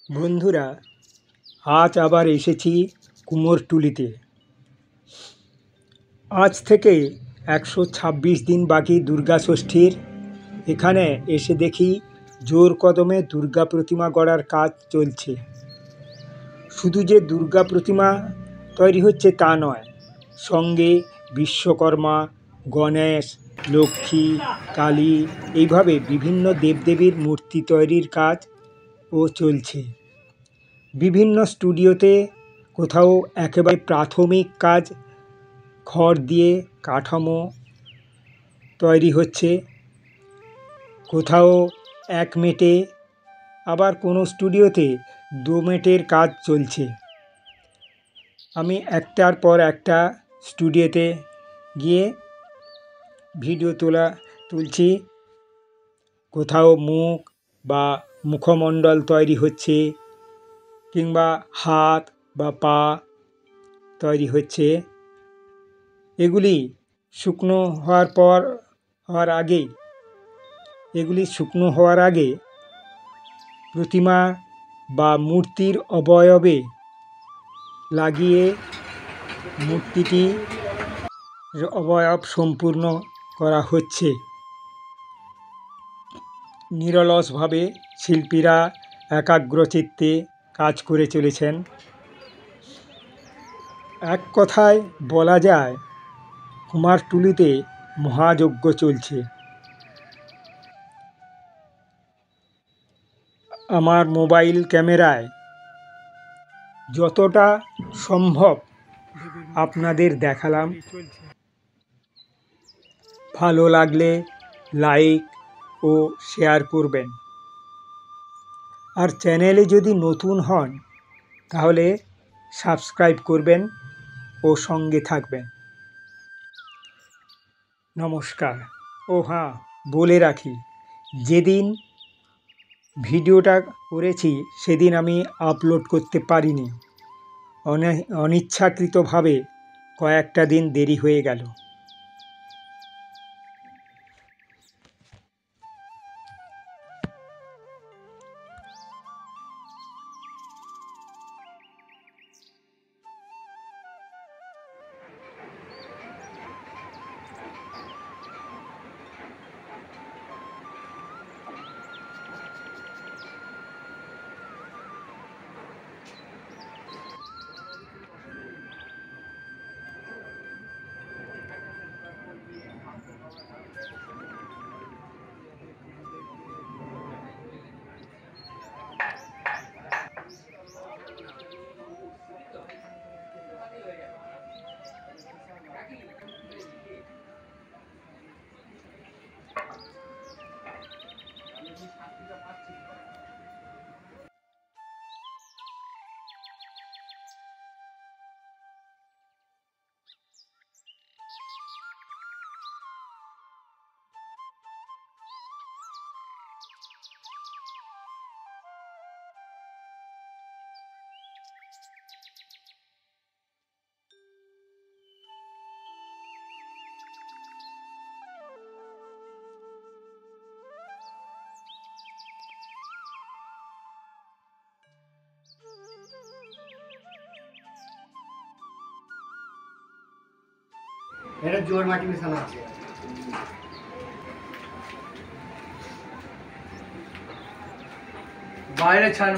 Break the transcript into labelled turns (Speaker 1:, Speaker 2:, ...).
Speaker 1: বন্ধুরা, আজ আবার এসেছি কুমোরটুলিতে। আজ থেকে 126 দিন বাকি দুর্গা ষষ্ঠীর। এখানে এসে দেখি জোর কদমে দুর্গা প্রতিমা গড়ার কাজ চলছে। শুধু যে দুর্গা প্রতিমা তৈরি হচ্ছে তা নয়, সঙ্গে বিশ্বকর্মা, গণেশ, লক্ষ্মী, কালী, এইভাবে বিভিন্ন দেবদেবীর মূর্তি তৈরির কাজও চলছে। বিভিন্ন স্টুডিওতে কোথাও একেবারে প্রাথমিক কাজ, খড় দিয়ে কাঠামো তৈরি হচ্ছে, কোথাও 1 মেটে, আবার কোনো স্টুডিওতে 2 মেটের কাজ চলছে। আমি একটার পর একটা স্টুডিওতে গিয়ে ভিডিও তুলছি। কোথাও মুখ বা মুখমণ্ডল তৈরি হচ্ছে, কিংবা হাত বা পা তৈরি হচ্ছে। এগুলি শুকনো হওয়ার আগে প্রতিমা বা মূর্তির অবয়বে লাগিয়ে মূর্তিটির অবয়ব সম্পূর্ণ করা হচ্ছে। নিরলসভাবে শিল্পীরা একাগ্রচিত্তে কাজ করে চলেছেন। এক কথায় বলা যায়, কুমারটুলিতে মহাযজ্ঞ চলছে। আমার মোবাইল ক্যামেরায় যতটা সম্ভব আপনাদের দেখালাম। ভালো লাগলে লাইক ও শেয়ার করবেন। আর চ্যানেলে যদি নতুন হন তাহলে সাবস্ক্রাইব করবেন ও সঙ্গে থাকবেন। নমস্কার। ও হ্যাঁ, বলে রাখি, যেদিন ভিডিওটা করেছি সেদিন আমি আপলোড করতে পারিনি। অনিচ্ছাকৃতভাবে কয়েকটা দিন দেরি হয়ে গেল।
Speaker 2: এটা জোর মাটি মেশানো আছে। বাইরে ছাড়।